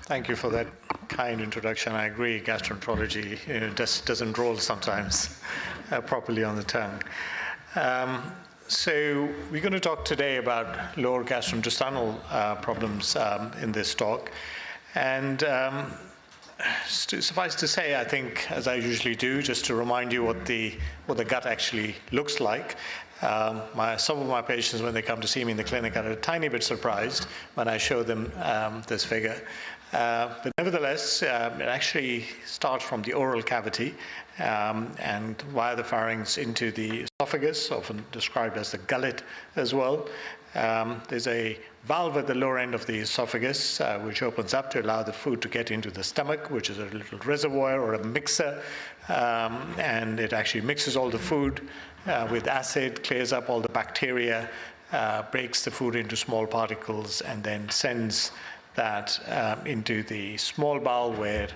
Thank you for that kind introduction. I agree, gastroenterology just doesn't roll sometimes properly on the tongue. So we're going to talk today about lower gastrointestinal problems in this talk. And suffice to say, I think, as I usually do, just to remind you what the gut actually looks like. Some of my patients, when they come to see me in the clinic, are a tiny bit surprised when I show them this figure. But nevertheless, it actually starts from the oral cavity and via the pharynx into the esophagus, often described as the gullet as well. There's a valve at the lower end of the esophagus, which opens up to allow the food to get into the stomach, which is a little reservoir or a mixer, and it actually mixes all the food with acid, clears up all the bacteria, breaks the food into small particles, and then sends that into the small bowel where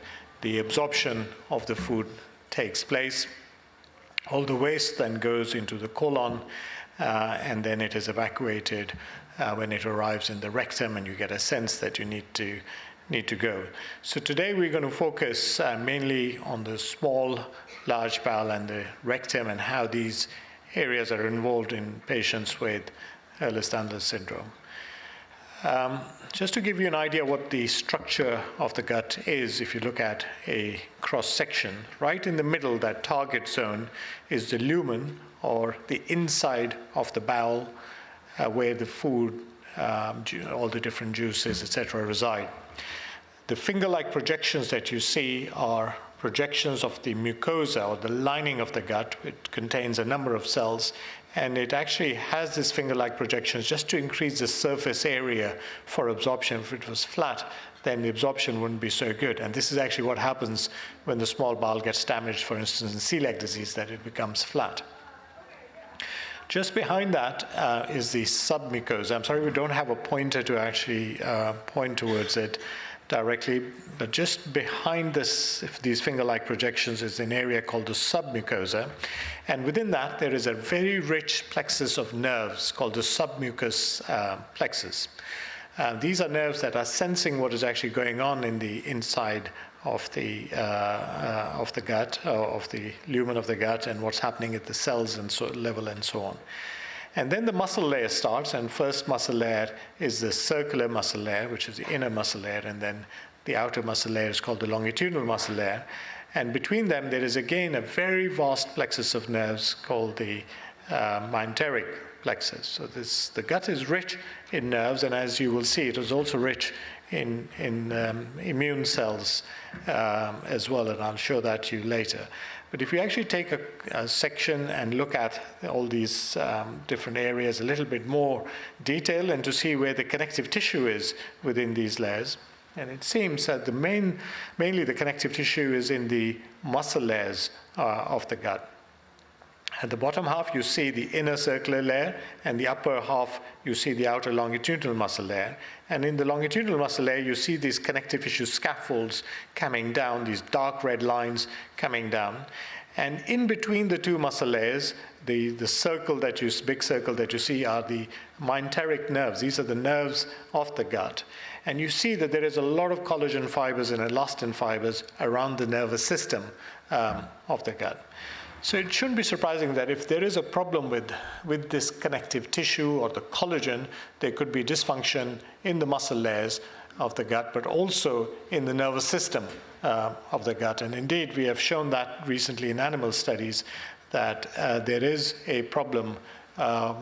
the absorption of the food takes place. All the waste then goes into the colon, and then it is evacuated when it arrives in the rectum, and you get a sense that you need to go. So today we're going to focus mainly on the small, large bowel and the rectum and how these areas are involved in patients with Ehlers-Danlos syndrome. Just to give you an idea what the structure of the gut is, if you look at a cross-section, right in the middle, that target zone, is the lumen, or the inside of the bowel, where the food, all the different juices, etc., reside. The finger-like projections that you see are projections of the mucosa, or the lining of the gut. It contains a number of cells, and it actually has this finger-like projections just to increase the surface area for absorption. If it was flat, then the absorption wouldn't be so good. And this is actually what happens when the small bowel gets damaged, for instance, in celiac disease, that it becomes flat. Just behind that is the submucosa. I'm sorry we don't have a pointer to actually point towards it directly, but just behind these finger-like projections is an area called the submucosa. And within that, there is a very rich plexus of nerves called the submucous plexus. These are nerves that are sensing what is actually going on in the inside of the gut, of the lumen of the gut, and what's happening at the cells and level and so on. And then the muscle layer starts, and first muscle layer is the circular muscle layer, which is the inner muscle layer, and then the outer muscle layer is called the longitudinal muscle layer. And between them, there is again a very vast plexus of nerves called the myenteric plexus. So the gut is rich in nerves, and as you will see, it is also rich in immune cells as well, and I'll show that to you later. But if you actually take a section and look at all these different areas a little bit more detail, and to see where the connective tissue is within these layers, and it seems that mainly the connective tissue is in the muscle layers of the gut. At the bottom half, you see the inner circular layer, and the upper half, you see the outer longitudinal muscle layer. And in the longitudinal muscle layer, you see these connective tissue scaffolds coming down, these dark red lines coming down. And in between the two muscle layers, the big circle that you see are the myenteric nerves. These are the nerves of the gut. And you see that there is a lot of collagen fibers and elastin fibers around the nervous system of the gut. So it shouldn't be surprising that if there is a problem with this connective tissue or the collagen, there could be dysfunction in the muscle layers of the gut, but also in the nervous system of the gut. And indeed, we have shown that recently in animal studies that there is a problem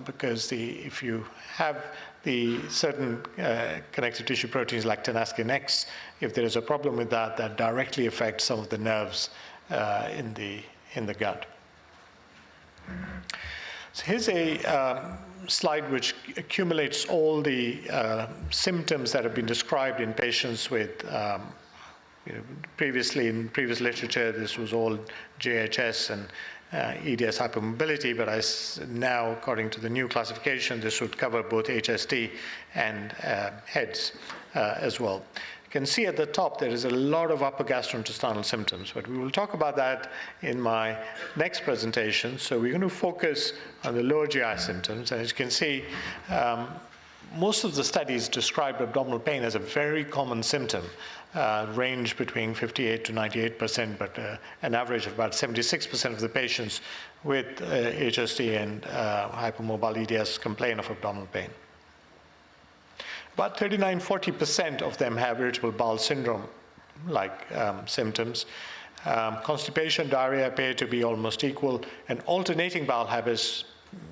because if you have the certain connective tissue proteins like tenascin X, if there is a problem with that, that directly affects some of the nerves in the gut. So here's a slide which accumulates all the symptoms that have been described in patients with, previously in previous literature, this was all JHS and EDS hypermobility, but now, according to the new classification, this would cover both HSD and HEADS as well. You can see at the top there is a lot of upper gastrointestinal symptoms, but we will talk about that in my next presentation. So we're going to focus on the lower GI symptoms, and as you can see, most of the studies describe abdominal pain as a very common symptom, range between 58 to 98%, but an average of about 76% of the patients with HSD and hypermobile EDS complain of abdominal pain. About 39–40% of them have irritable bowel syndrome-like symptoms. Constipation, diarrhea appear to be almost equal, and alternating bowel habits,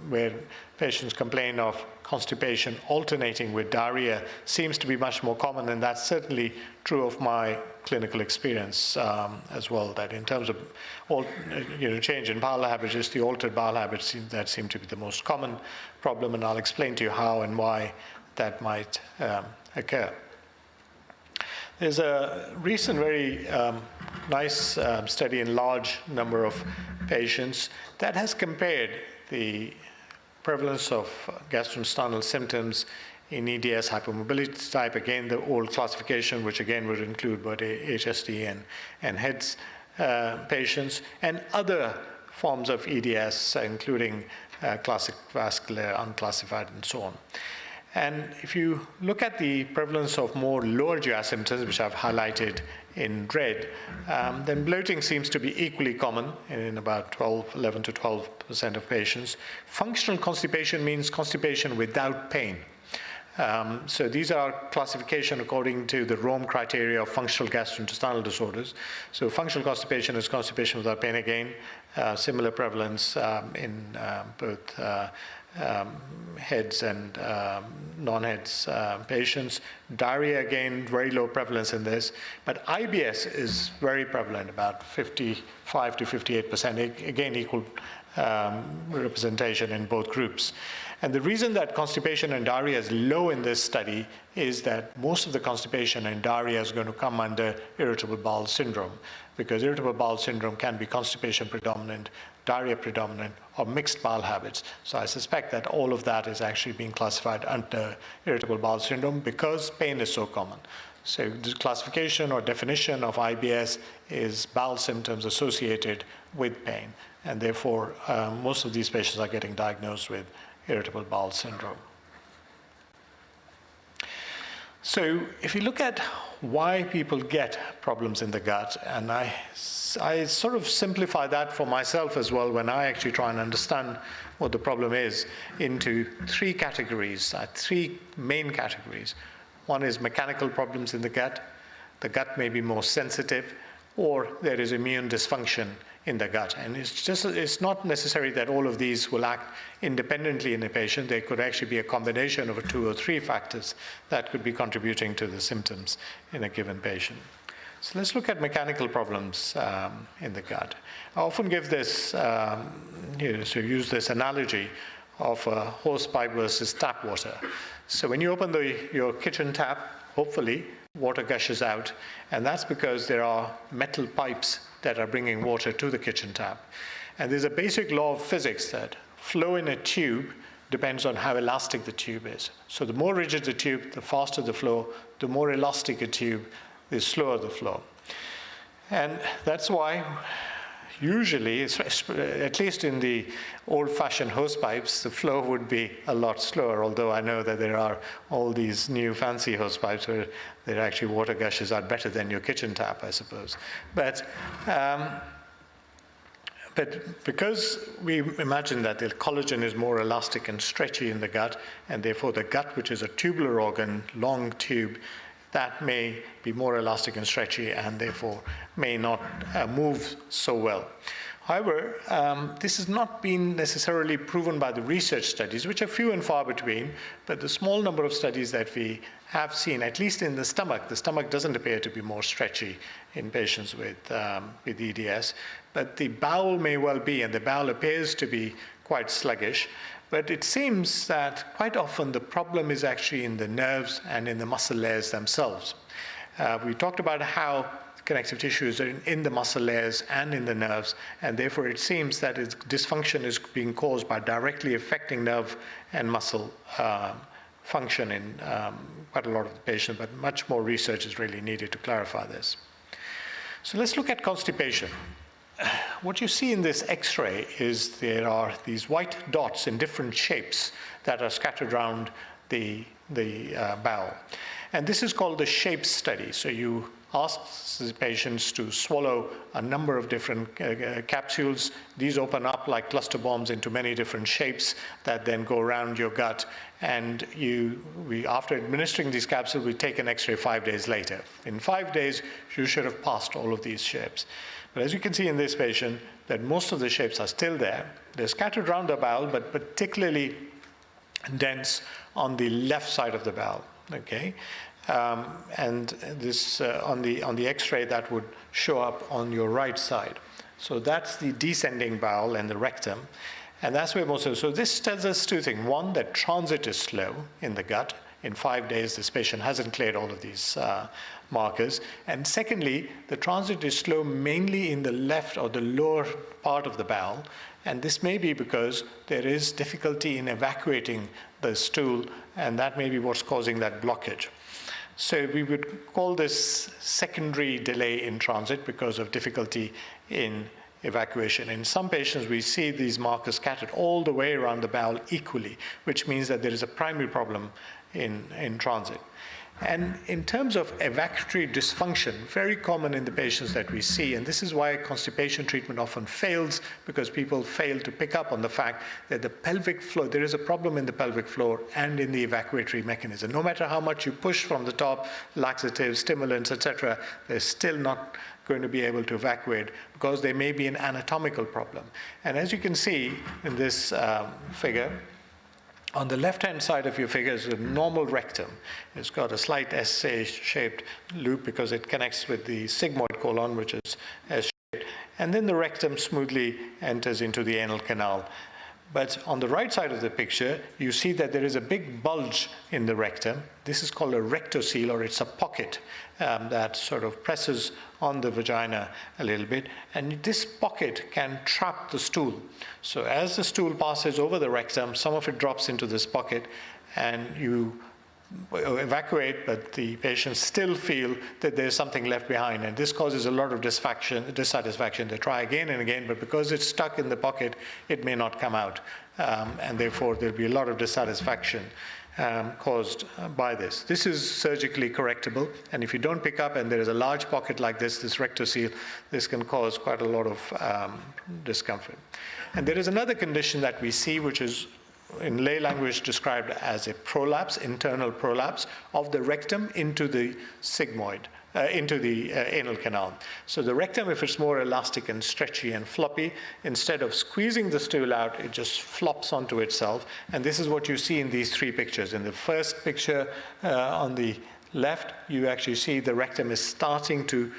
where patients complain of constipation alternating with diarrhea, seems to be much more common, and that's certainly true of my clinical experience as well, that in terms of change in bowel habits, just the altered bowel habits that seem to be the most common problem, and I'll explain to you how and why that might occur. There's a recent very nice study in large number of patients that has compared the prevalence of gastrointestinal symptoms in EDS hypermobility type, again the old classification, which again would include both HSD and HEDS patients, and other forms of EDS, including classic vascular, unclassified, and so on. And if you look at the prevalence of more lower GI symptoms, which I've highlighted in red, then bloating seems to be equally common in about 11 to 12% of patients. Functional constipation means constipation without pain. So these are classification according to the Rome criteria of functional gastrointestinal disorders. So functional constipation is constipation without pain, again, similar prevalence in both HEDS and non-HEDS patients. Diarrhea, again, very low prevalence in this, but IBS is very prevalent, about 55 to 58%, again, equal representation in both groups. And the reason that constipation and diarrhea is low in this study is that most of the constipation and diarrhea is going to come under irritable bowel syndrome, because irritable bowel syndrome can be constipation predominant, diarrhea predominant, or mixed bowel habits. So I suspect that all of that is actually being classified under irritable bowel syndrome because pain is so common. So the classification or definition of IBS is bowel symptoms associated with pain, and therefore most of these patients are getting diagnosed with irritable bowel syndrome. So if you look at why people get problems in the gut, and I sort of simplify that for myself as well when I actually try and understand what the problem is, into three categories, three main categories. One is mechanical problems in the gut. The gut may be more sensitive, or there is immune dysfunction in the gut. And it's not necessary that all of these will act independently in a patient. There could actually be a combination of 2 or 3 factors that could be contributing to the symptoms in a given patient. So let's look at mechanical problems in the gut. I often give this, use this analogy of a hose pipe versus tap water. So when you open your kitchen tap, hopefully water gushes out, and that's because there are metal pipes that are bringing water to the kitchen tap. And there's a basic law of physics that flow in a tube depends on how elastic the tube is. So the more rigid the tube, the faster the flow. The more elastic a tube, the slower the flow. And that's why usually, at least in the old-fashioned hose pipes, the flow would be a lot slower, although I know that there are all these new fancy hose pipes where there actually water gushes out better than your kitchen tap, I suppose. But because we imagine that the collagen is more elastic and stretchy in the gut, and therefore the gut, which is a tubular organ, long tube, that may be more elastic and stretchy and therefore may not move so well. However, this has not been necessarily proven by the research studies, which are few and far between, but the small number of studies that we have seen, at least in the stomach doesn't appear to be more stretchy in patients with EDS, but the bowel may well be, and the bowel appears to be quite sluggish. But it seems that quite often the problem is actually in the nerves and in the muscle layers themselves. We talked about how connective tissues are in the muscle layers and in the nerves, and therefore it seems that its dysfunction is being caused by directly affecting nerve and muscle function in quite a lot of the patients, but much more research is really needed to clarify this. So let's look at constipation. What you see in this X-ray is there are these white dots in different shapes that are scattered around the bowel. And this is called the shape study. So you ask the patients to swallow a number of different capsules. These open up like cluster bombs into many different shapes that then go around your gut. And after administering these capsules, we take an X-ray 5 days later. In 5 days, you should have passed all of these shapes. But as you can see in this patient, that most of the shapes are still there. They're scattered around the bowel, but particularly dense on the left side of the bowel. Okay, and this on the X-ray that would show up on your right side. So that's the descending bowel and the rectum, and that's where most of. So this tells us two things: one, that transit is slow in the gut. In 5 days, this patient hasn't cleared all of these markers. And secondly, the transit is slow mainly in the left or the lower part of the bowel. And this may be because there is difficulty in evacuating the stool, and that may be what's causing that blockage. So we would call this secondary delay in transit because of difficulty in evacuation. In some patients, we see these markers scattered all the way around the bowel equally, which means that there is a primary problem in transit. And in terms of evacuatory dysfunction, very common in the patients that we see, and this is why constipation treatment often fails, because people fail to pick up on the fact that the pelvic floor, there is a problem in the pelvic floor and in the evacuatory mechanism. No matter how much you push from the top, laxatives, stimulants, etc., they're still not going to be able to evacuate because there may be an anatomical problem. And as you can see in this figure, on the left-hand side of your figure is a normal rectum. It's got a slight S-shaped loop because it connects with the sigmoid colon, which is S-shaped. And then the rectum smoothly enters into the anal canal. But on the right side of the picture, you see that there is a big bulge in the rectum. This is called a rectocele, or it's a pocket that sort of presses on the vagina a little bit. And this pocket can trap the stool. So as the stool passes over the rectum, some of it drops into this pocket, and you evacuate, but the patients still feel that there's something left behind, and this causes a lot of dissatisfaction. They try again and again, but because it's stuck in the pocket, it may not come out, and therefore there'll be a lot of dissatisfaction caused by this. This is surgically correctable, and if you don't pick up and there is a large pocket like this rectocele, this can cause quite a lot of discomfort. And there is another condition that we see, which is in lay language described as a prolapse, internal prolapse of the rectum into the sigmoid, into the anal canal. So the rectum, if it's more elastic and stretchy and floppy, instead of squeezing the stool out, it just flops onto itself. And this is what you see in these three pictures. In the first picture on the left, you actually see the rectum is starting to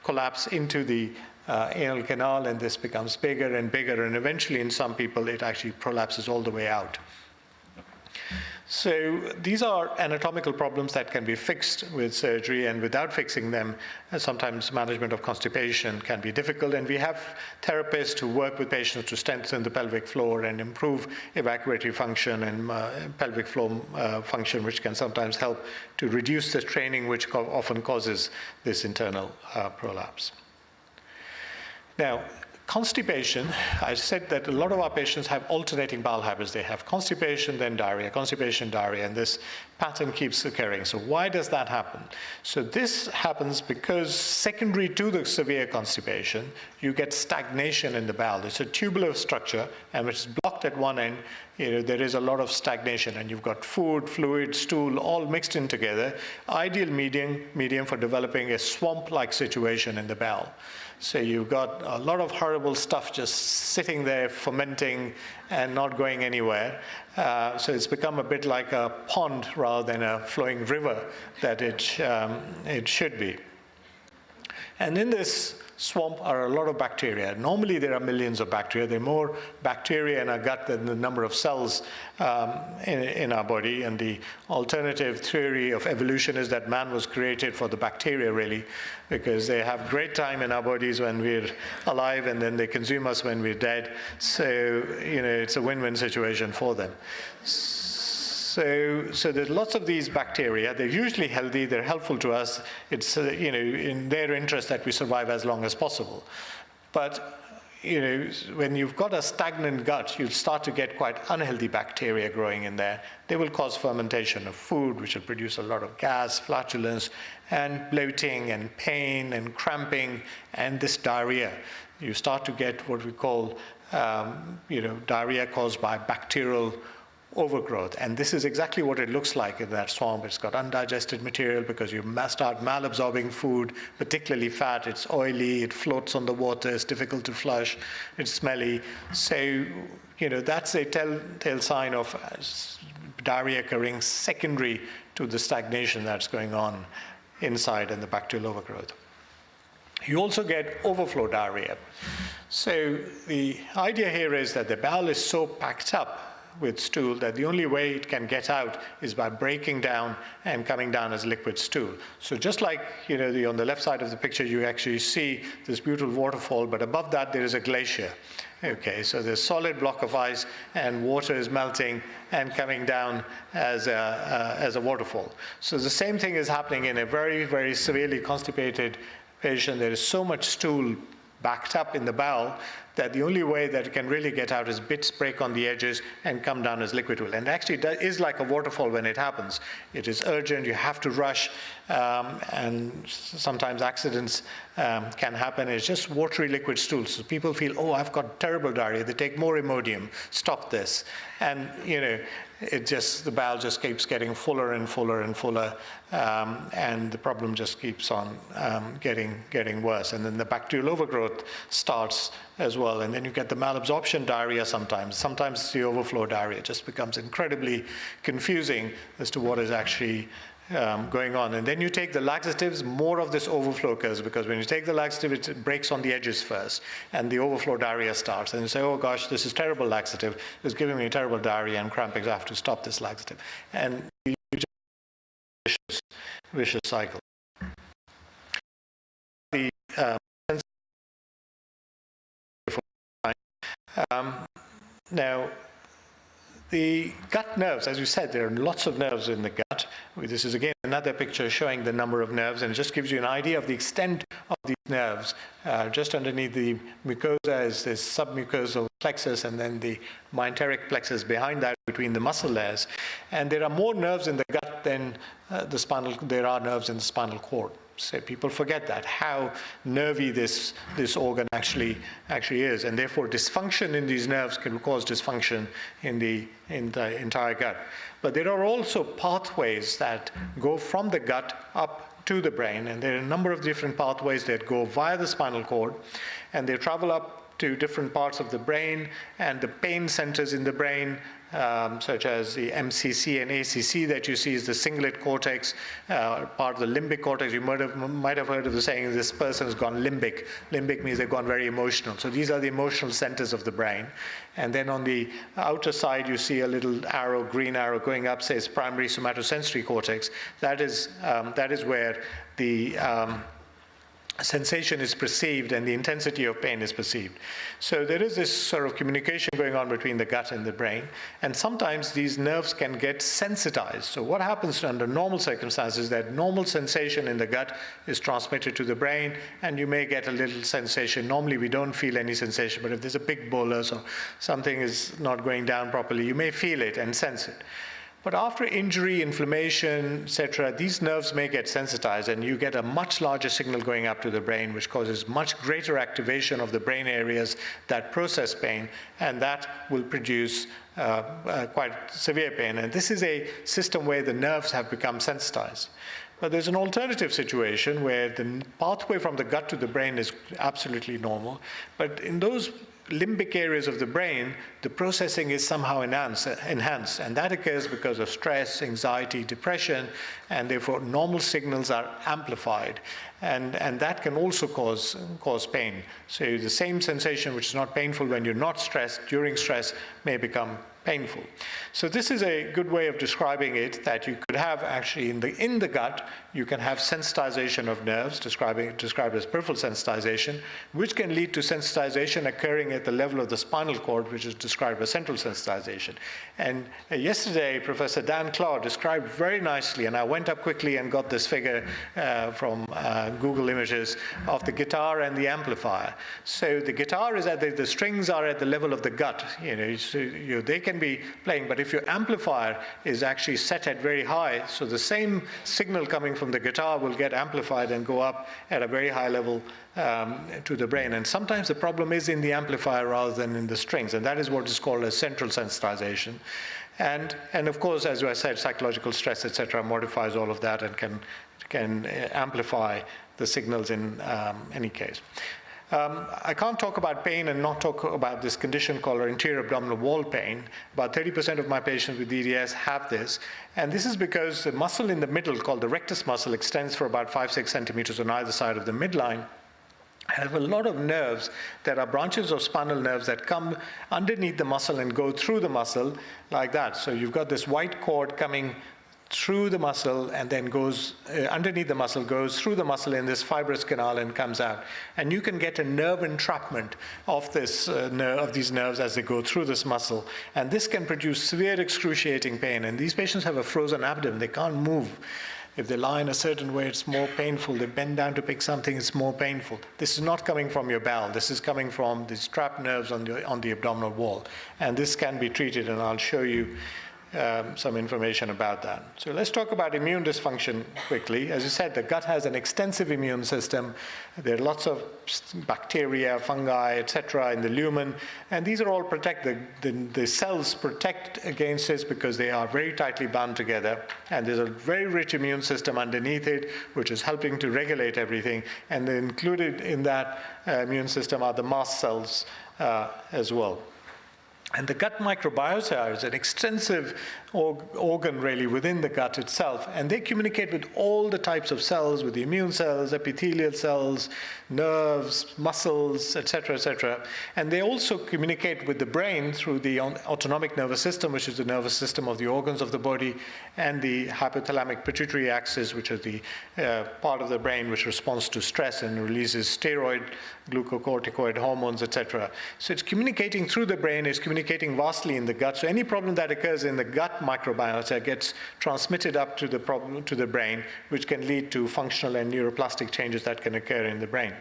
collapse into the anal canal, and this becomes bigger and bigger, and eventually in some people it actually prolapses all the way out. So these are anatomical problems that can be fixed with surgery, and without fixing them, sometimes management of constipation can be difficult, and we have therapists who work with patients to strengthen the pelvic floor and improve evacuatory function and pelvic floor function, which can sometimes help to reduce the straining, which often causes this internal prolapse. Now, constipation, I said that a lot of our patients have alternating bowel habits. They have constipation, then diarrhea, and this pattern keeps occurring. So why does that happen? So this happens because secondary to the severe constipation, you get stagnation in the bowel. It's a tubular structure, and it's blocked at one end. There is a lot of stagnation, and you've got food, fluid, stool, all mixed in together. Ideal medium for developing a swamp-like situation in the bowel. So you've got a lot of horrible stuff just sitting there, fermenting, and not going anywhere. So it's become a bit like a pond rather than a flowing river that it should be. And in this swamp are a lot of bacteria. Normally there are millions of bacteria. There are more bacteria in our gut than the number of cells in our body. And the alternative theory of evolution is that man was created for the bacteria, really, because they have great time in our bodies when we're alive, and then they consume us when we're dead. So, it's a win-win situation for them. So there's lots of these bacteria. They're usually healthy. They're helpful to us. It's in their interest that we survive as long as possible. But when you've got a stagnant gut, you'll start to get quite unhealthy bacteria growing in there. They will cause fermentation of food, which will produce a lot of gas, flatulence, and bloating, and pain, and cramping, and this diarrhea. You start to get what we call, diarrhea caused by bacterial overgrowth. And this is exactly what it looks like in that swamp. It's got undigested material because you start malabsorbing food, particularly fat. It's oily, it floats on the water, it's difficult to flush, it's smelly. So, that's a telltale sign of diarrhea occurring secondary to the stagnation that's going on inside and the bacterial overgrowth. You also get overflow diarrhea. So the idea here is that the bowel is so packed up with stool that the only way it can get out is by breaking down and coming down as liquid stool. So just like on the left side of the picture, you actually see this beautiful waterfall, but above that there is a glacier. Okay, so there's a solid block of ice and water is melting and coming down as a waterfall. So the same thing is happening in a very, very severely constipated patient. There is so much stool backed up in the bowel that the only way that it can really get out is bits break on the edges and come down as liquid stool. And actually that is like a waterfall when it happens. It is urgent, you have to rush, and sometimes accidents can happen. It's just watery liquid stool. So people feel, oh, I've got terrible diarrhea. They take more Imodium, stop this. And the bowel just keeps getting fuller and fuller and fuller, and the problem just keeps on getting worse. And then the bacterial overgrowth starts as well, and then you get the malabsorption diarrhea sometimes. Sometimes the overflow diarrhea just becomes incredibly confusing as to what is actually going on. And then you take the laxatives, more of this overflow occurs, because when you take the laxative, it breaks on the edges first, and the overflow diarrhea starts. And you say, oh gosh, this is terrible laxative. It's giving me terrible diarrhea and cramping, so I have to stop this laxative. And you just vicious cycle. The now, the gut nerves, as you said, there are lots of nerves in the gut. This is again another picture showing the number of nerves, and it just gives you an idea of the extent of these nerves. Just underneath the mucosa is this submucosal plexus, and then the myenteric plexus behind that between the muscle layers. And there are more nerves in the gut than there are nerves in the spinal cord. So people forget that, how nervy this organ actually is, and therefore dysfunction in these nerves can cause dysfunction in the entire gut. But there are also pathways that go from the gut up to the brain, and there are a number of different pathways that go via the spinal cord, and they travel up to different parts of the brain, and the pain centers in the brain, such as the MCC and ACC that you see is the cingulate cortex, part of the limbic cortex. You might have heard of the saying, this person has gone limbic. Limbic means they've gone very emotional. So these are the emotional centers of the brain. And then on the outer side, you see a little arrow, green arrow going up, says primary somatosensory cortex. That is where the sensation is perceived and the intensity of pain is perceived. So there is this sort of communication going on between the gut and the brain, and sometimes these nerves can get sensitized. So what happens under normal circumstances is that normal sensation in the gut is transmitted to the brain, and you may get a little sensation. Normally we don't feel any sensation, but if there's a big bolus or something is not going down properly, you may feel it and sense it. But after injury, inflammation, etc., these nerves may get sensitized, and you get a much larger signal going up to the brain, which causes much greater activation of the brain areas that process pain, and that will produce quite severe pain. And this is a system where the nerves have become sensitized. But there's an alternative situation where the pathway from the gut to the brain is absolutely normal, but in those limbic areas of the brain, the processing is somehow enhanced, and that occurs because of stress, anxiety, depression, and therefore normal signals are amplified, and that can also cause pain. So the same sensation which is not painful when you're not stressed, during stress may become painful. So this is a good way of describing it, that you could have actually in the gut, you can have sensitization of nerves, described as peripheral sensitization, which can lead to sensitization occurring at the level of the spinal cord, which is described as central sensitization. And yesterday, Professor Dan Claude described very nicely, and I went up quickly and got this figure from Google Images of the guitar and the amplifier. So the guitar is the strings are at the level of the gut. They can be playing, but if your amplifier is actually set at very high, so the same signal coming from the guitar will get amplified and go up at a very high level to the brain. And sometimes the problem is in the amplifier rather than in the strings, and that is what is called a central sensitization. And of course, as I said, psychological stress, etc., modifies all of that and can amplify the signals in any case. I can't talk about pain and not talk about this condition called anterior abdominal wall pain. About 30% of my patients with EDS have this. And this is because the muscle in the middle, called the rectus muscle, extends for about 5-6 centimeters on either side of the midline. Have a lot of nerves that are branches of spinal nerves that come underneath the muscle and go through the muscle like that. So you've got this white cord coming through the muscle and then goes underneath the muscle, goes through the muscle in this fibrous canal and comes out. And you can get a nerve entrapment of these nerves as they go through this muscle. And this can produce severe excruciating pain. And these patients have a frozen abdomen. They can't move. If they lie in a certain way, it's more painful. They bend down to pick something, it's more painful. This is not coming from your bowel. This is coming from these trapped nerves on the abdominal wall. And this can be treated, and I'll show you some information about that. So let's talk about immune dysfunction quickly. As you said, the gut has an extensive immune system. There are lots of bacteria, fungi, etc. in the lumen, and these are all the cells protect against this because they are very tightly bound together, and there's a very rich immune system underneath it, which is helping to regulate everything, and included in that immune system are the mast cells as well. And the gut microbiota is an extensive organ really within the gut itself, and they communicate with all the types of cells, with the immune cells, epithelial cells, nerves, muscles, etc., etc. And they also communicate with the brain through the autonomic nervous system, which is the nervous system of the organs of the body, and the hypothalamic pituitary axis, which is the part of the brain which responds to stress and releases steroid, glucocorticoid hormones, etc. So it's communicating through the brain, it's communicating vastly in the gut. So any problem that occurs in the gut microbiota gets transmitted up to the brain, which can lead to functional and neuroplastic changes that can occur in the brain.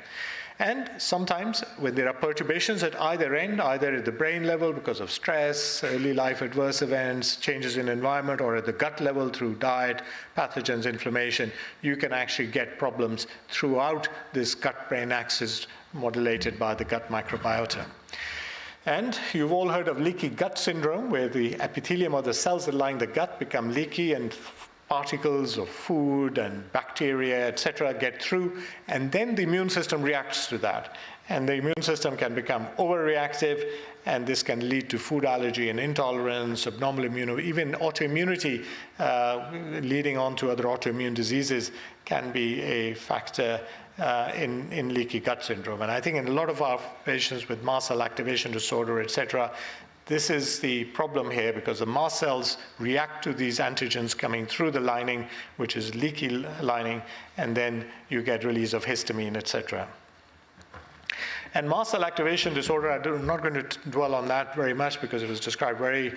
And sometimes when there are perturbations at either end, either at the brain level because of stress, early life adverse events, changes in environment, or at the gut level through diet, pathogens, inflammation, you can actually get problems throughout this gut-brain axis modulated by the gut microbiota. And you've all heard of leaky gut syndrome, where the epithelium or the cells that line the gut become leaky and particles of food and bacteria, etc., get through, and then the immune system reacts to that. And the immune system can become overreactive, and this can lead to food allergy and intolerance, abnormal immunity, even autoimmunity, leading on to other autoimmune diseases can be a factor in leaky gut syndrome. And I think in a lot of our patients with mast cell activation disorder, etc., this is the problem here, because the mast cells react to these antigens coming through the lining, which is leaky lining, and then you get release of histamine, etc. And mast cell activation disorder, I'm not going to dwell on that very much because it was described very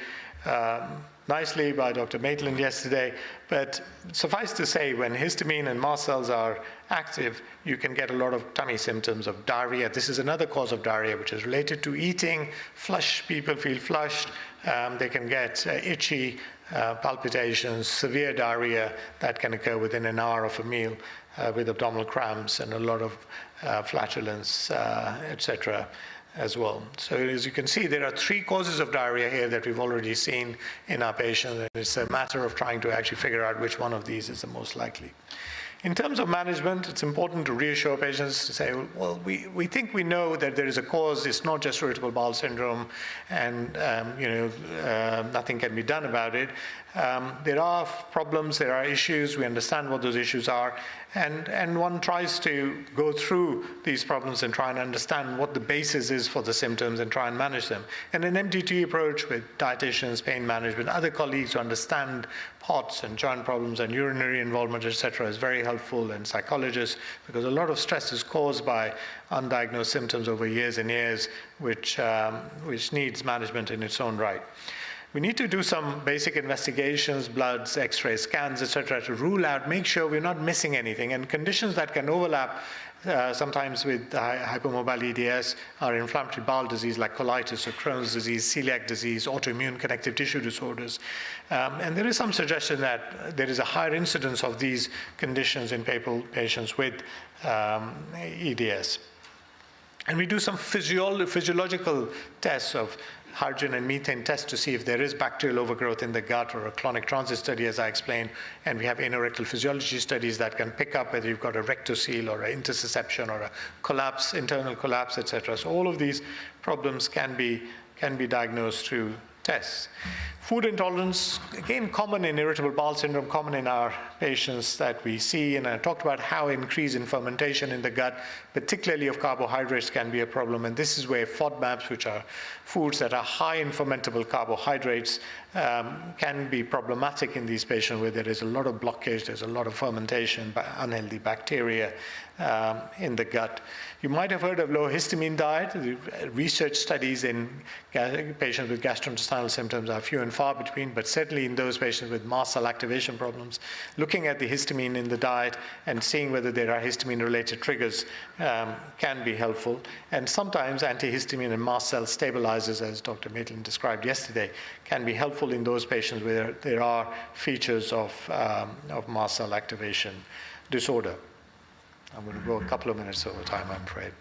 nicely by Dr. Maitland yesterday, but suffice to say, when histamine and mast cells are active, you can get a lot of tummy symptoms of diarrhea. This is another cause of diarrhea, which is related to eating. People feel flushed. They can get itchy, palpitations, severe diarrhea that can occur within an hour of a meal, with abdominal cramps and a lot of flatulence, etc. as well. So as you can see, there are 3 causes of diarrhea here that we've already seen in our patients, and it's a matter of trying to actually figure out which one of these is the most likely. In terms of management, it's important to reassure patients to say, well, we think we know that there is a cause. It's not just irritable bowel syndrome, and nothing can be done about it. There are problems, there are issues. We understand what those issues are, And one tries to go through these problems and try and understand what the basis is for the symptoms and try and manage them. And an MDT approach with dietitians, pain management, other colleagues who understand POTS and joint problems and urinary involvement, etc., is very helpful, and psychologists, because a lot of stress is caused by undiagnosed symptoms over years and years, which needs management in its own right. We need to do some basic investigations, bloods, x-rays, scans, etc., to rule out, make sure we're not missing anything. And conditions that can overlap sometimes with hypomobile EDS are inflammatory bowel disease like colitis or Crohn's disease, celiac disease, autoimmune connective tissue disorders. And there is some suggestion that there is a higher incidence of these conditions in patients with EDS. And we do some physiological tests of hydrogen and methane tests to see if there is bacterial overgrowth in the gut, or a clonic transit study, as I explained. And we have anorectal physiology studies that can pick up whether you've got a rectocele or an intersusception or a collapse, internal collapse, etc. So all of these problems can be diagnosed through tests. Food intolerance, again, common in irritable bowel syndrome, common in our patients that we see. And I talked about how increase in fermentation in the gut, particularly of carbohydrates, can be a problem. And this is where FODMAPs, which are foods that are high in fermentable carbohydrates, can be problematic in these patients where there is a lot of blockage, there's a lot of fermentation by unhealthy bacteria in the gut. You might have heard of low histamine diet. Research studies in patients with gastrointestinal symptoms are few and far between, but certainly in those patients with mast cell activation problems, looking at the histamine in the diet and seeing whether there are histamine-related triggers can be helpful. And sometimes antihistamine and mast cell stabilizers, as Dr. Maitland described yesterday, can be helpful in those patients where there are features of mast cell activation disorder. I'm going to go a couple of minutes over time, I'm afraid.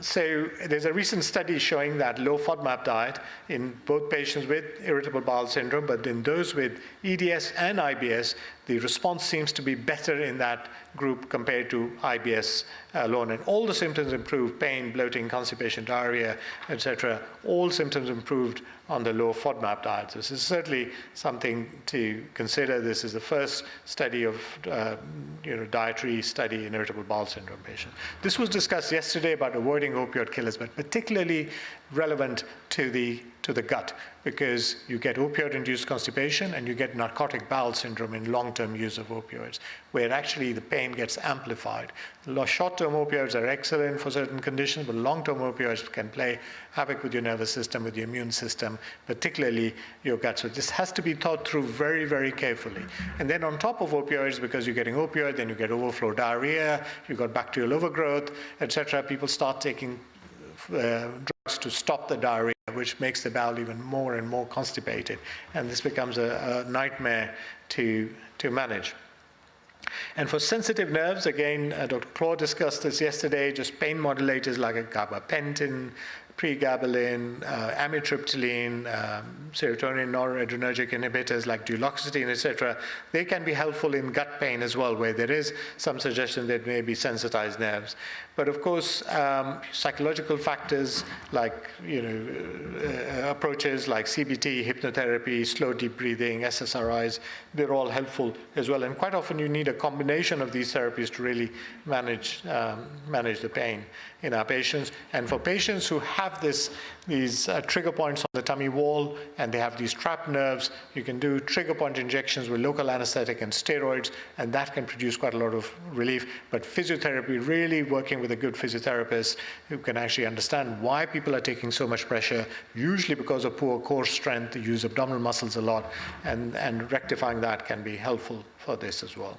So there's a recent study showing that low FODMAP diet in both patients with irritable bowel syndrome, but in those with EDS and IBS, the response seems to be better in that group compared to IBS alone. And all the symptoms improved: pain, bloating, constipation, diarrhea, etc. All symptoms improved on the low FODMAP diet. This is certainly something to consider. This is the first study of dietary study in irritable bowel syndrome patients. This was discussed yesterday about avoiding opioid killers, but particularly relevant to the gut, because you get opioid-induced constipation and you get narcotic bowel syndrome in long-term use of opioids, where actually the pain gets amplified. Short-term opioids are excellent for certain conditions, but long-term opioids can play havoc with your nervous system, with your immune system, particularly your gut. So this has to be thought through very, very carefully. And then on top of opioids, because you're getting opioid, then you get overflow diarrhea, you've got bacterial overgrowth, etc. People start taking drugs to stop the diarrhea, which makes the bowel even more and more constipated. And this becomes a nightmare to manage. And for sensitive nerves, again, Dr. Claude discussed this yesterday, just pain modulators like gabapentin, pregabalin, amitriptyline, serotonin noradrenergic inhibitors like duloxetine, etc., they can be helpful in gut pain as well, where there is some suggestion that may be sensitized nerves. But of course, psychological factors like approaches like CBT, hypnotherapy, slow deep breathing, SSRIs, they're all helpful as well. And quite often you need a combination of these therapies to really manage the pain in our patients. And for patients who have these trigger points on the tummy wall and they have these trapped nerves, you can do trigger point injections with local anesthetic and steroids, and that can produce quite a lot of relief. But physiotherapy, really working with a good physiotherapist who can actually understand why people are taking so much pressure, usually because of poor core strength, they use abdominal muscles a lot, and rectifying that can be helpful for this as well.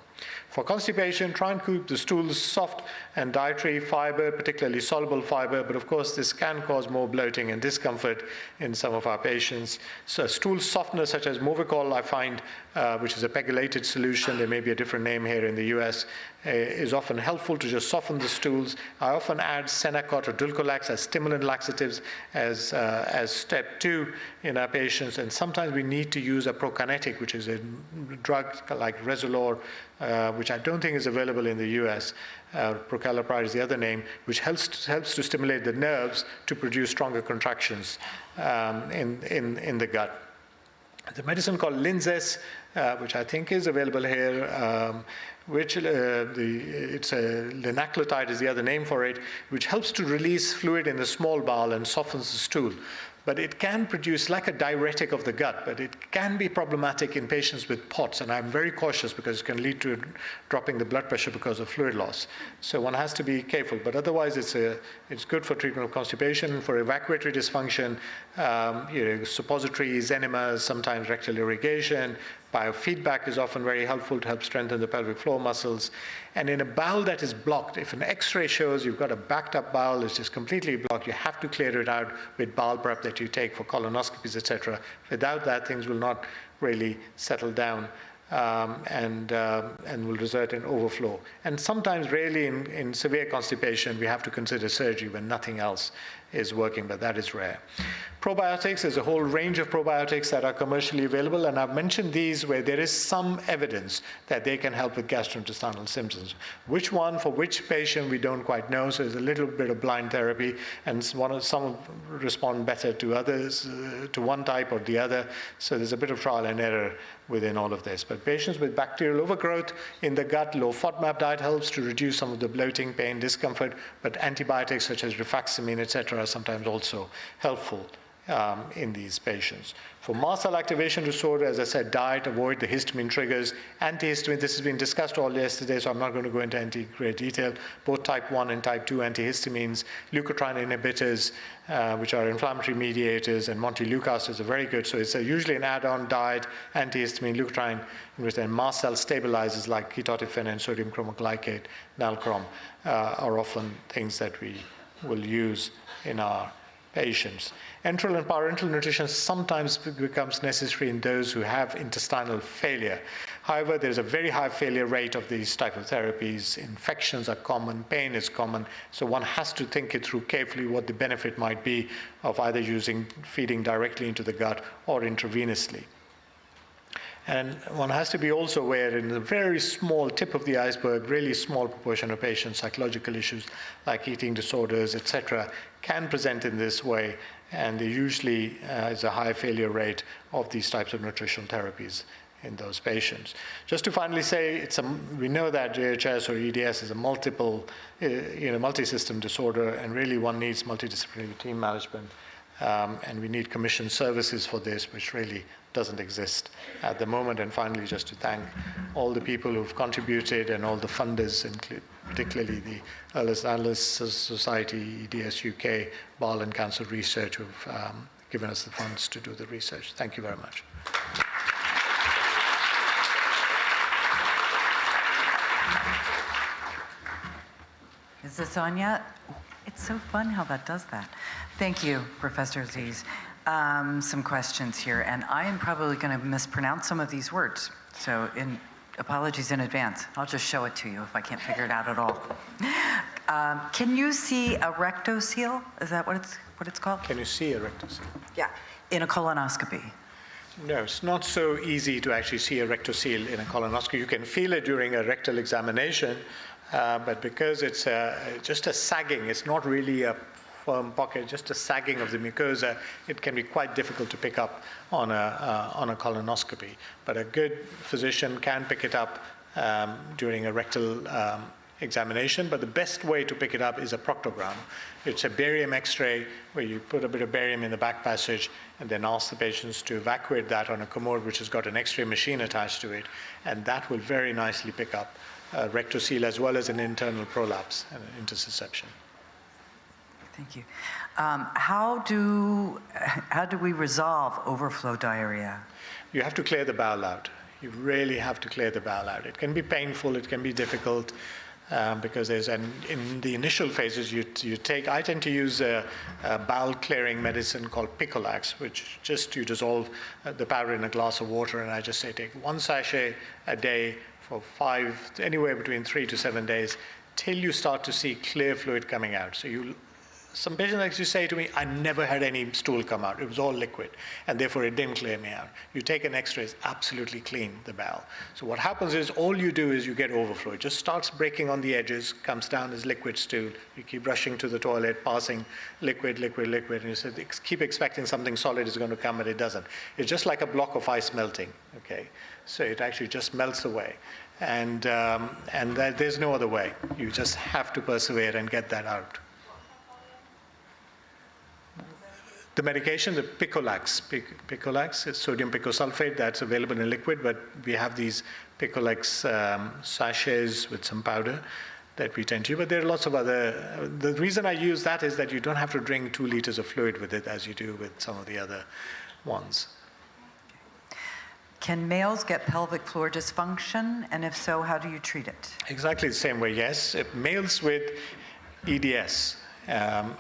For constipation, try and keep the stools soft and dietary fiber, particularly soluble fiber, but of course this can cause more bloating and discomfort in some of our patients. So stool softness such as Movicol, I find, which is a pegylated solution, there may be a different name here in the US, is often helpful to just soften the stools. I often add Senacot or Dulcolax as stimulant laxatives as step 2 in our patients, and sometimes we need to use a prokinetic, which is a drug like Resolor, which I don't think is available in the US. Procalcipride is the other name, which helps to stimulate the nerves to produce stronger contractions in the gut. The medicine called Linzess, which I think is available here, it's a linaclotide is the other name for it, which helps to release fluid in the small bowel and softens the stool. But it can produce like a diuretic of the gut, but it can be problematic in patients with POTS, and I'm very cautious because it can lead to dropping the blood pressure because of fluid loss. So one has to be careful, but otherwise it's good for treatment of constipation, for evacuatory dysfunction, suppositories, enemas, sometimes rectal irrigation. Biofeedback is often very helpful to help strengthen the pelvic floor muscles. And in a bowel that is blocked, if an X-ray shows you've got a backed up bowel, it's just completely blocked, you have to clear it out with bowel prep that you take for colonoscopies, etc. Without that, things will not really settle down. And will result in overflow. And sometimes, really, in severe constipation, we have to consider surgery when nothing else is working, but that is rare. Probiotics, there's a whole range of probiotics that are commercially available, and I've mentioned these where there is some evidence that they can help with gastrointestinal symptoms. Which one for which patient, we don't quite know, so there's a little bit of blind therapy, and some respond better to others, to one type or the other, so there's a bit of trial and error within all of this. But patients with bacterial overgrowth in the gut, low FODMAP diet helps to reduce some of the bloating, pain, discomfort, but antibiotics such as rifaximin, etc. are sometimes also helpful in these patients. For mast cell activation disorder, as I said, diet, avoid the histamine triggers. Antihistamine, this has been discussed all yesterday, so I'm not going to go into any great detail. Both type 1 and type 2 antihistamines, leukotriene inhibitors, which are inflammatory mediators, and montelukast are very good. So it's usually an add-on diet, antihistamine, leukotriene, and mast cell stabilizers like ketotifen and sodium chromoglycate, Nalcrom, are often things that we will use in our patients. Enteral and parenteral nutrition sometimes becomes necessary in those who have intestinal failure. However, there's a very high failure rate of these type of therapies. Infections are common, pain is common, so one has to think it through carefully what the benefit might be of either feeding directly into the gut or intravenously. And one has to be also aware in the very small tip of the iceberg, really small proportion of patients, psychological issues like eating disorders, etc., can present in this way, and there usually is a high failure rate of these types of nutritional therapies in those patients. Just to finally say, we know that JHS or EDS is a multi-system disorder, and really one needs multidisciplinary team management, and we need commissioned services for this, which really doesn't exist at the moment. And finally, just to thank all the people who've contributed and all the funders, particularly the Ehlers-Danlos Society, EDS UK, Bowel and Cancer Research, who've given us the funds to do the research. Thank you very much. Is this on yet? It's so fun how that does that. Thank you, Professor Aziz. Some questions here, and I am probably going to mispronounce some of these words, so apologies in advance. I'll just show it to you if I can't figure it out at all. Can you see a rectocele? Is that what it's called? Can you see a rectocele? Yeah, in a colonoscopy. No, it's not so easy to actually see a rectocele in a colonoscopy. You can feel it during a rectal examination, but because it's just a sagging, it's not really a firm pocket, just a sagging of the mucosa, it can be quite difficult to pick up on a colonoscopy. But a good physician can pick it up during a rectal examination, but the best way to pick it up is a proctogram. It's a barium X-ray where you put a bit of barium in the back passage and then ask the patients to evacuate that on a commode which has got an X-ray machine attached to it, and that will very nicely pick up rectocele as well as an internal prolapse and an intersusception. Thank you. How do we resolve overflow diarrhea? You have to clear the bowel out. You really have to clear the bowel out. It can be painful, it can be difficult, because in the initial phases I tend to use a bowel clearing medicine called Picolax, which just you dissolve the powder in a glass of water, and I just say take 1 sachet a day for anywhere between 3 to 7 days, till you start to see clear fluid coming out. So you some patients actually say to me, I never had any stool come out. It was all liquid, and therefore it didn't clear me out. You take an X-ray, it's absolutely clean, the bowel. So what happens is all you do is you get overflow. It just starts breaking on the edges, comes down as liquid stool. You keep rushing to the toilet, passing liquid, liquid, liquid, and you say, keep expecting something solid is going to come, but it doesn't. It's just like a block of ice melting, okay? So it actually just melts away. And there's no other way. You just have to persevere and get that out. The medication, the Picolax is sodium picosulfate. That's available in liquid, but we have these Picolax sachets with some powder that we tend to use. But there are lots of other. The reason I use that is that you don't have to drink 2 liters of fluid with it as you do with some of the other ones. Can males get pelvic floor dysfunction? And if so, how do you treat it? Exactly the same way, yes. If males with EDS,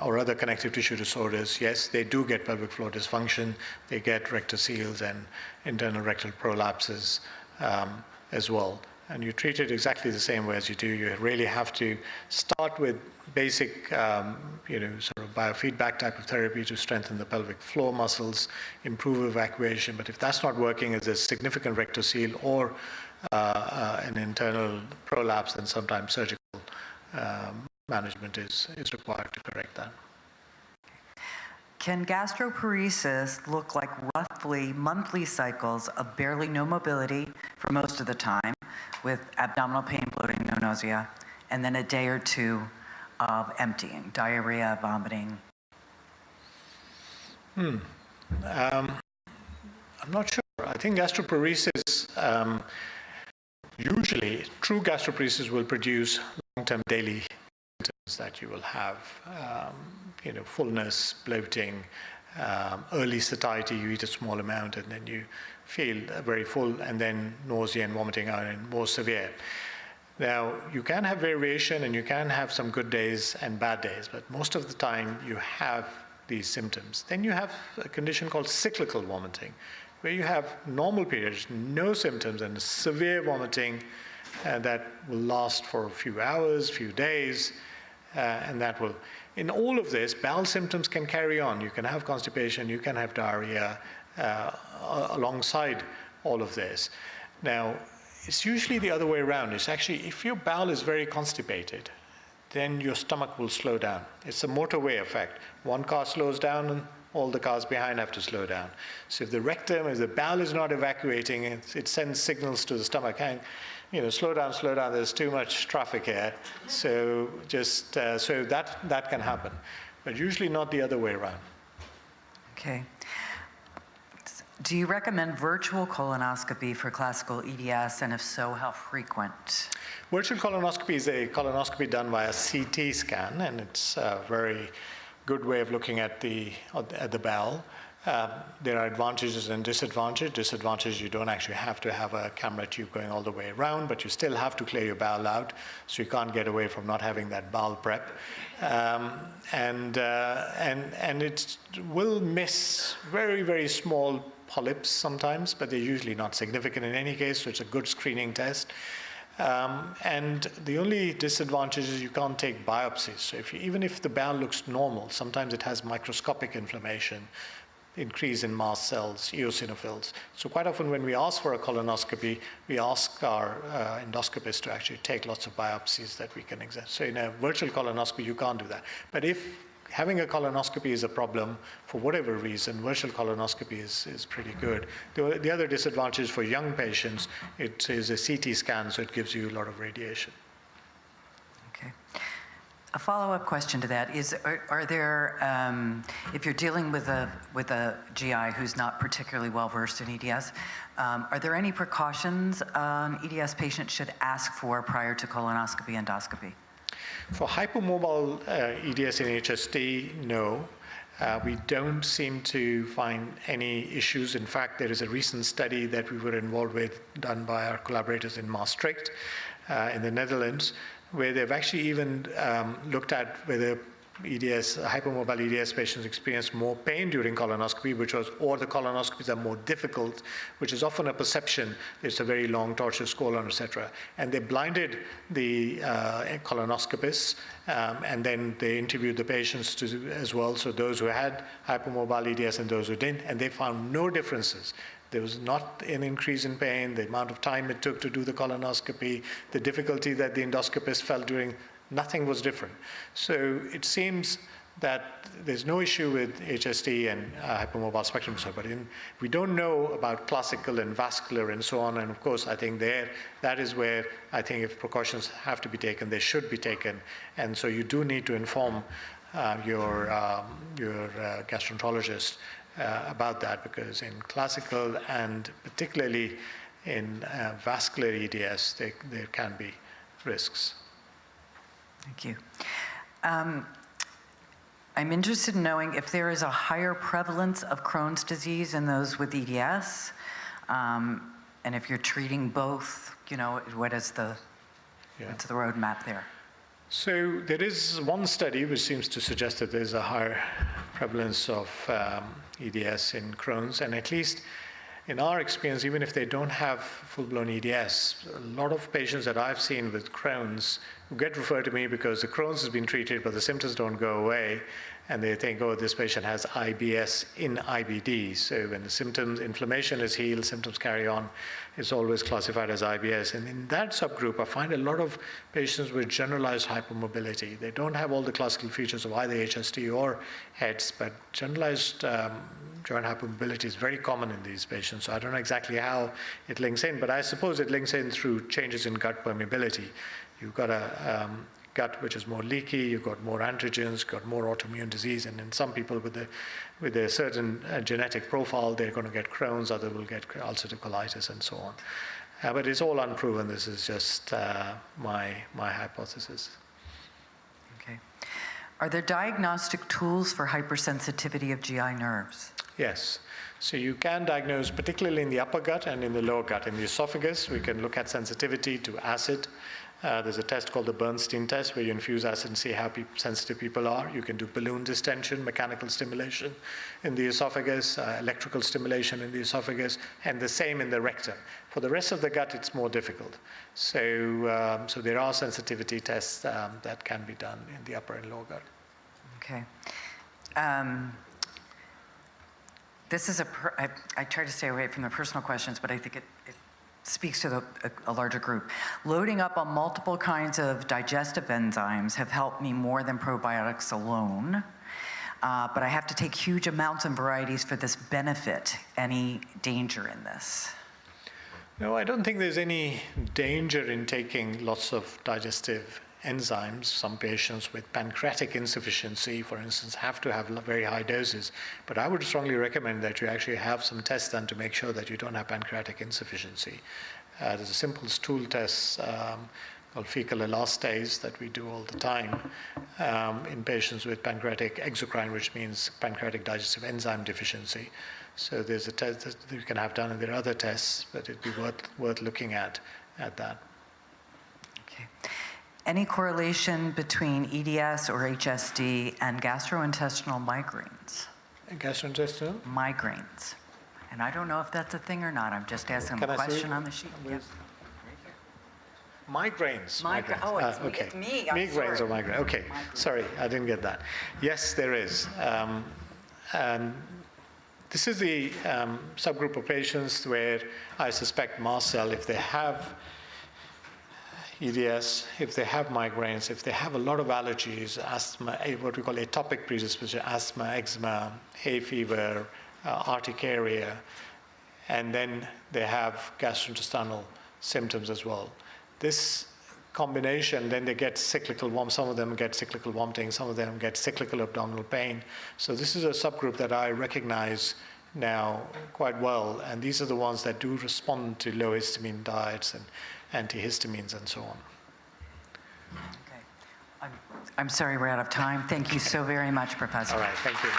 or other connective tissue disorders, yes, they do get pelvic floor dysfunction. They get rectoceles and internal rectal prolapses as well. And you treat it exactly the same way as you do. You really have to start with basic, sort of biofeedback type of therapy to strengthen the pelvic floor muscles, improve evacuation. But if that's not working, if there's significant rectocele or an internal prolapse, then sometimes surgical management is required to correct that. Can gastroparesis look like roughly monthly cycles of barely no mobility for most of the time, with abdominal pain, bloating, no nausea, and then a day or 2 of emptying, diarrhea, vomiting? I'm not sure. I think gastroparesis, usually true gastroparesis will produce long-term daily symptoms that you will have, fullness, bloating, early satiety, you eat a small amount and then you feel very full, and then nausea and vomiting are more severe. Now, you can have variation and you can have some good days and bad days, but most of the time you have these symptoms. Then you have a condition called cyclical vomiting, where you have normal periods, no symptoms, and severe vomiting that will last for a few hours, few days, and that will. In all of this, bowel symptoms can carry on. You can have constipation, you can have diarrhea alongside all of this. Now, it's usually the other way around. It's actually, if your bowel is very constipated, then your stomach will slow down. It's a motorway effect. One car slows down and all the cars behind have to slow down. So if the rectum, if the bowel is not evacuating, it sends signals to the stomach, and slow down, there's too much traffic here. So just, so that can happen, but usually not the other way around. Okay. Do you recommend virtual colonoscopy for classical EDS, and if so, how frequent? Virtual colonoscopy is a colonoscopy done by a CT scan, and it's a very good way of looking at the bowel. There are advantages and disadvantages. Disadvantages, you don't actually have to have a camera tube going all the way around, but you still have to clear your bowel out, so you can't get away from not having that bowel prep. And it will miss very, very small polyps sometimes, but they're usually not significant in any case, so it's a good screening test. And the only disadvantage is you can't take biopsies. So even if the bowel looks normal, sometimes it has microscopic inflammation, increase in mast cells, eosinophils. So quite often when we ask for a colonoscopy, we ask our endoscopist to actually take lots of biopsies that we can examine. So in a virtual colonoscopy, you can't do that. But if having a colonoscopy is a problem, for whatever reason, virtual colonoscopy is pretty good. The other disadvantage for young patients, it is a CT scan, so it gives you a lot of radiation. Okay. A follow-up question to that is, are there, if you're dealing with a GI who's not particularly well-versed in EDS, are there any precautions an EDS patient should ask for prior to colonoscopy, endoscopy? For hypomobile EDS and HSD, no. We don't seem to find any issues. In fact, there is a recent study that we were involved with, done by our collaborators in Maastricht in the Netherlands, where they've actually even looked at whether EDS, hypermobile EDS patients experience more pain during colonoscopy, or the colonoscopies are more difficult, which is often a perception. It's a very long, tortuous colon, etc. And they blinded the colonoscopists, and then they interviewed the patients as well, so those who had hypermobile EDS and those who didn't, and they found no differences. There was not an increase in pain, the amount of time it took to do the colonoscopy, the difficulty that the endoscopist felt during, nothing was different. So it seems that there's no issue with HSD and hypermobile spectrum disorder, but we don't know about classical and vascular and so on, and of course I think that is where I think if precautions have to be taken, they should be taken, and so you do need to inform your gastroenterologist about that, because in classical and particularly in vascular EDS, there can be risks. Thank you. I'm interested in knowing if there is a higher prevalence of Crohn's disease in those with EDS, and if you're treating both, what's the roadmap there? So there is one study which seems to suggest that there's a higher prevalence of EDS in Crohn's, and at least in our experience, even if they don't have full-blown EDS, a lot of patients that I've seen with Crohn's get referred to me because the Crohn's has been treated, but the symptoms don't go away, and they think, oh, this patient has IBS in IBD. So when the symptoms, inflammation is healed, symptoms carry on, it's always classified as IBS. And in that subgroup, I find a lot of patients with generalized hypermobility. They don't have all the classical features of either HSD or HEDS, but generalized joint hypermobility is very common in these patients. So I don't know exactly how it links in, but I suppose it links in through changes in gut permeability. You've got a gut which is more leaky, you've got more androgens, got more autoimmune disease, and in some people with a certain genetic profile, they're going to get Crohn's, others will get ulcerative colitis, and so on. But it's all unproven. This is just my hypothesis. Okay. Are there diagnostic tools for hypersensitivity of GI nerves? Yes. So you can diagnose, particularly in the upper gut and in the lower gut. In the esophagus, we can look at sensitivity to acid. There's a test called the Bernstein test where you infuse acid and see how sensitive people are. You can do balloon distension, mechanical stimulation in the esophagus, electrical stimulation in the esophagus, and the same in the rectum. For the rest of the gut, it's more difficult. So, so there are sensitivity tests that can be done in the upper and lower gut. Okay. This is I try to stay away from the personal questions, but I think it speaks to a larger group. Loading up on multiple kinds of digestive enzymes have helped me more than probiotics alone, but I have to take huge amounts and varieties for this benefit. Any danger in this? No, I don't think there's any danger in taking lots of digestive enzymes. Some patients with pancreatic insufficiency, for instance, have to have very high doses. But I would strongly recommend that you actually have some tests done to make sure that you don't have pancreatic insufficiency. There's a simple stool test called fecal elastase that we do all the time in patients with pancreatic exocrine, which means pancreatic digestive enzyme deficiency. So there's a test that you can have done, and there are other tests, but it'd be worth looking at that. Okay. Any correlation between EDS or HSD and gastrointestinal migraines? Gastrointestinal? Migraines. And I don't know if that's a thing or not. I'm just asking a question on the sheet. Yep. Migraines. Oh, okay. It's me. Migraines or migraine. Okay. Sorry, I didn't get that. Yes, there is. This is the subgroup of patients where I suspect mast cell, if they have EDS, if they have migraines, if they have a lot of allergies, asthma, what we call atopic predisposition, asthma, eczema, hay fever, urticaria, and then they have gastrointestinal symptoms as well. This combination, then they get cyclical vomiting. Some of them get cyclical vomiting, some of them get cyclical abdominal pain. So this is a subgroup that I recognize now quite well, and these are the ones that do respond to low histamine diets and antihistamines and so on. Okay. I'm sorry we're out of time. Thank you so very much, Professor. All right, thank you.